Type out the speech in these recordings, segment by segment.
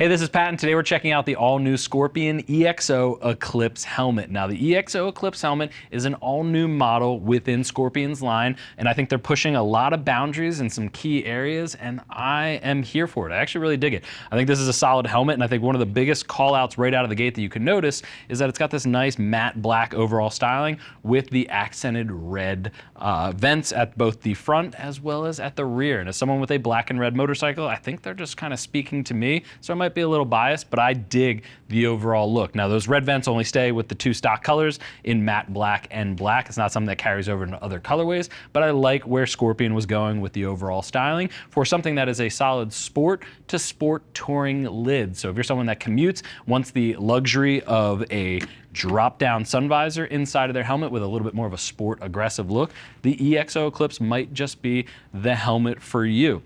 Hey, this is Pat, and today we're checking out the all-new Scorpion EXO Eclipse Helmet. Now, the EXO Eclipse Helmet is an all-new model within Scorpion's line, and I think they're pushing a lot of boundaries in some key areas, and I am here for it. I actually really dig it. I think this is a solid helmet, and I think one of the biggest call-outs right out of the gate that you can notice is that it's got this nice matte black overall styling with the accented red vents at both the front as well as at the rear. And as someone with a black and red motorcycle, I think they're just kind of speaking to me, so I might be a little biased, but I dig the overall look. Now, those red vents only stay with the two stock colors in matte black and black. It's not something that carries over into other colorways, but I like where Scorpion was going with the overall styling for something that is a solid sport to sport touring lid. So if you're someone that commutes, wants the luxury of a drop-down sun visor inside of their helmet with a little bit more of a sport aggressive look, the EXO Eclipse might just be the helmet for you.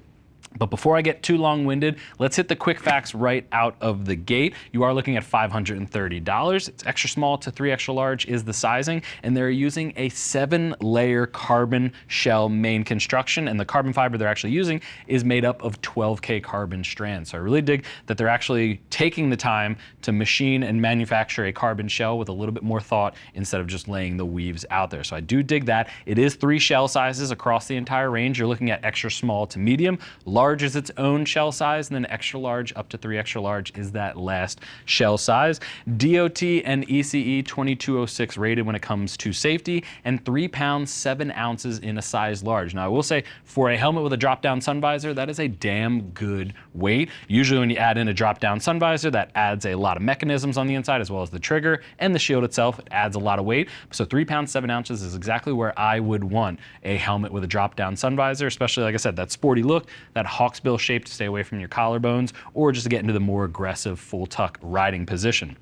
But before I get too long-winded, let's hit the quick facts right out of the gate. You are looking at $530. It's extra small to 3 extra large is the sizing, and they're using a 7-layer carbon shell main construction, and the carbon fiber they're actually using is made up of 12K carbon strands. So I really dig that they're actually taking the time to machine and manufacture a carbon shell with a little bit more thought instead of just laying the weaves out there. So I do dig that. It is 3 shell sizes across the entire range. You're looking at extra small to medium. Large is its own shell size, and then extra large up to 3 extra large is that last shell size. DOT and ECE 2206 rated when it comes to safety, and 3 pounds 7 ounces in a size large. Now, I will say for a helmet with a drop-down sun visor, that is a damn good weight. Usually when you add in a drop-down sun visor, that adds a lot of mechanisms on the inside as well as the trigger and the shield itself. It adds a lot of weight. So 3 pounds 7 ounces is exactly where I would want a helmet with a drop-down sun visor, especially, like I said, that sporty look, that hawksbill shape to stay away from your collarbones, or just to get into the more aggressive full tuck riding position.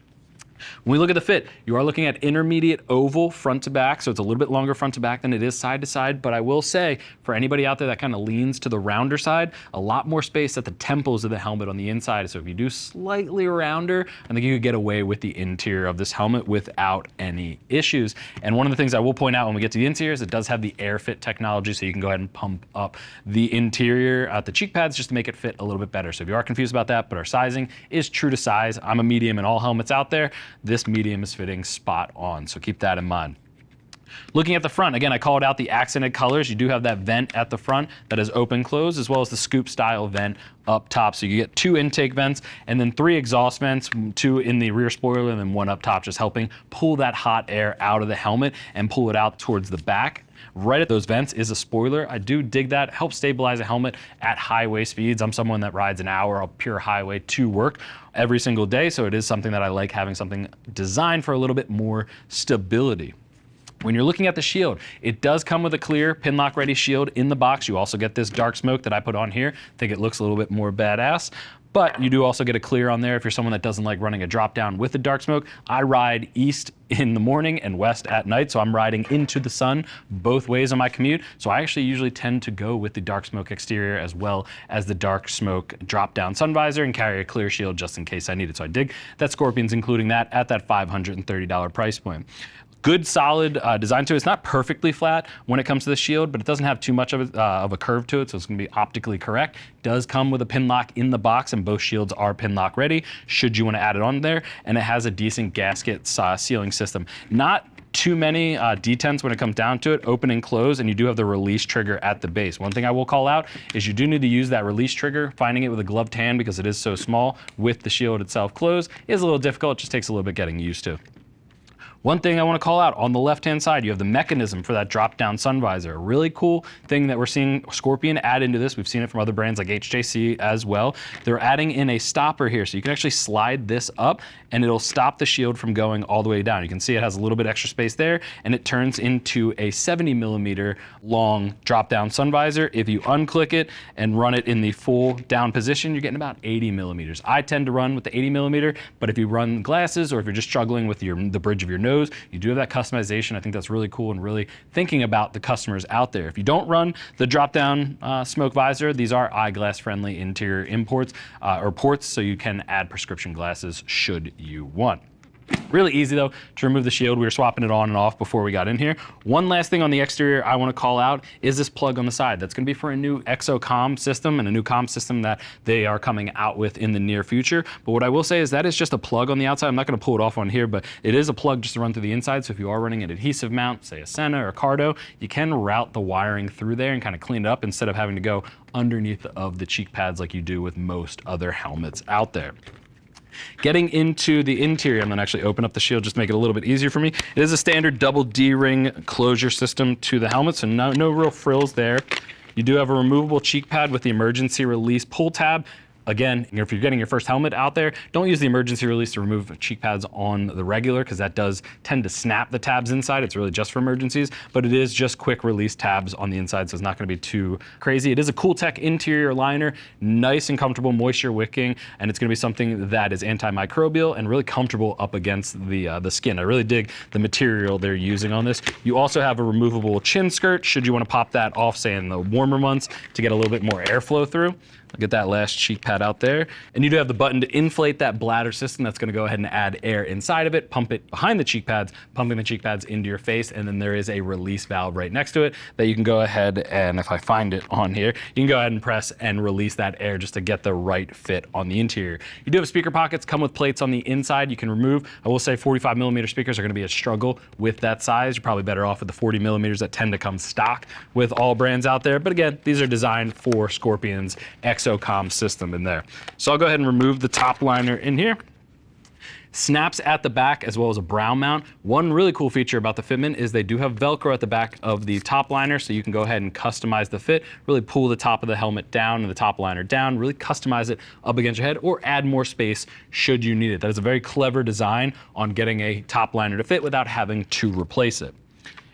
When we look at the fit, you are looking at intermediate oval front to back, so it's a little bit longer front to back than it is side to side, but I will say, for anybody out there that kind of leans to the rounder side, a lot more space at the temples of the helmet on the inside, so if you do slightly rounder, I think you could get away with the interior of this helmet without any issues. And one of the things I will point out when we get to the interior is it does have the air fit technology, so you can go ahead and pump up the interior at the cheek pads just to make it fit a little bit better. So if you are confused about that, but our sizing is true to size, I'm a medium in all helmets out there. This medium is fitting spot on, so keep that in mind. Looking at the front, again, I called out the accented colors. You do have that vent at the front that is open closed, as well as the scoop style vent up top. So you get 2 intake vents and then 3 exhaust vents, 2 in the rear spoiler and then 1 up top, just helping pull that hot air out of the helmet and pull it out towards the back. Right at those vents is a spoiler. I do dig that. It helps stabilize a helmet at highway speeds. I'm someone that rides an hour on pure highway to work every single day, so it is something that I like, having something designed for a little bit more stability. When you're looking at the shield, it does come with a clear Pinlock-ready shield in the box. You also get this dark smoke that I put on here. I think it looks a little bit more badass. But you do also get a clear on there if you're someone that doesn't like running a drop down with the dark smoke. I ride east in the morning and west at night, so I'm riding into the sun both ways on my commute. So I actually usually tend to go with the dark smoke exterior as well as the dark smoke drop down sun visor and carry a clear shield just in case I need it. So I dig that Scorpion's including that at that $530 price point. Good, solid design to it. It's not perfectly flat when it comes to the shield, but it doesn't have too much of a curve to it, so it's going to be optically correct. It does come with a pin lock in the box, and both shields are Pinlock ready, should you want to add it on there, and it has a decent gasket sealing system. Not too many detents when it comes down to it, open and close, and you do have the release trigger at the base. One thing I will call out is you do need to use that release trigger. Finding it with a gloved hand, because it is so small with the shield itself closed, is a little difficult. It just takes a little bit getting used to. One thing I want to call out, on the left-hand side, you have the mechanism for that drop-down sun visor. A really cool thing that we're seeing Scorpion add into this. We've seen it from other brands like HJC as well. They're adding in a stopper here, so you can actually slide this up and it'll stop the shield from going all the way down. You can see it has a little bit extra space there, and it turns into a 70mm long drop-down sun visor. If you unclick it and run it in the full down position, you're getting about 80mm. I tend to run with the 80mm, but if you run glasses or if you're just struggling with the bridge of your nose, you do have that customization. I think that's really cool and really thinking about the customers out there. If you don't run the drop-down smoke visor, these are eyeglass-friendly interior imports or ports, so you can add prescription glasses should you want. Really easy though to remove the shield. We were swapping it on and off before we got in here. One last thing on the exterior I want to call out is this plug on the side. That's going to be for a new EXO comm system and a new comm system that they are coming out with in the near future. But what I will say is that is just a plug on the outside. I'm not going to pull it off on here, but it is a plug just to run through the inside. So if you are running an adhesive mount, say a Senna or Cardo, you can route the wiring through there and kind of clean it up instead of having to go underneath of the cheek pads like you do with most other helmets out there. Getting into the interior, I'm going to actually open up the shield just to make it a little bit easier for me. It is a standard double D-ring closure system to the helmet, so no real frills there. You do have a removable cheek pad with the emergency release pull tab. Again, if you're getting your first helmet out there, don't use the emergency release to remove cheek pads on the regular, because that does tend to snap the tabs inside. It's really just for emergencies, but it is just quick release tabs on the inside, so it's not going to be too crazy. It is a Cooltech interior liner, nice and comfortable, moisture wicking, and it's going to be something that is anti-microbial and really comfortable up against the skin. I really dig the material they're using on this. You also have a removable chin skirt, should you want to pop that off, say in the warmer months, to get a little bit more airflow through. I'll get that last cheek pad out there. And you do have the button to inflate that bladder system. That's gonna go ahead and add air inside of it, pump it behind the cheek pads, pumping the cheek pads into your face. And then there is a release valve right next to it that you can go ahead and, if I find it on here, you can go ahead and press and release that air just to get the right fit on the interior. You do have speaker pockets, come with plates on the inside you can remove. I will say 45mm speakers are gonna be a struggle with that size. You're probably better off with the 40mm that tend to come stock with all brands out there. But again, these are designed for Scorpion's EXO comm system in there. So I'll go ahead and remove the top liner in here. Snaps at the back as well as a brow mount. One really cool feature about the fitment is they do have Velcro at the back of the top liner, so you can go ahead and customize the fit, really pull the top of the helmet down and the top liner down, really customize it up against your head, or add more space should you need it. That is a very clever design on getting a top liner to fit without having to replace it.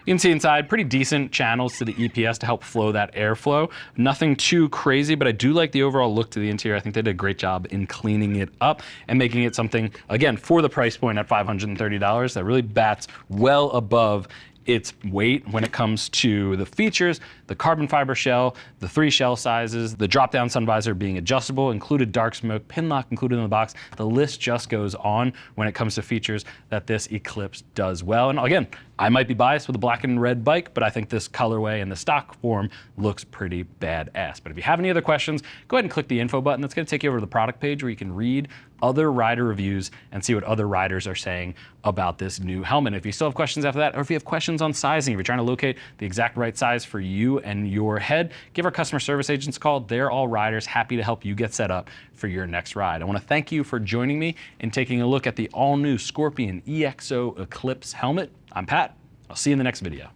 You can see inside pretty decent channels to the EPS to help flow that airflow. Nothing too crazy, but I do like the overall look to the interior. I think they did a great job in cleaning it up and making it something, again, for the price point at $530, that really bats well above its weight when it comes to the features, the carbon fiber shell, the 3 shell sizes, the drop-down sun visor being adjustable, included dark smoke, pin lock included in the box. The list just goes on when it comes to features that this Eclipse does well. And again, I might be biased with a black and red bike, but I think this colorway and the stock form looks pretty badass. But if you have any other questions, go ahead and click the info button. That's going to take you over to the product page where you can read other rider reviews and see what other riders are saying about this new helmet. If you still have questions after that, or if you have questions on sizing, if you're trying to locate the exact right size for you and your head, give our customer service agents a call. They're all riders, happy to help you get set up for your next ride. I want to thank you for joining me and taking a look at the all-new Scorpion EXO Eclipse helmet. I'm Pat. I'll see you in the next video.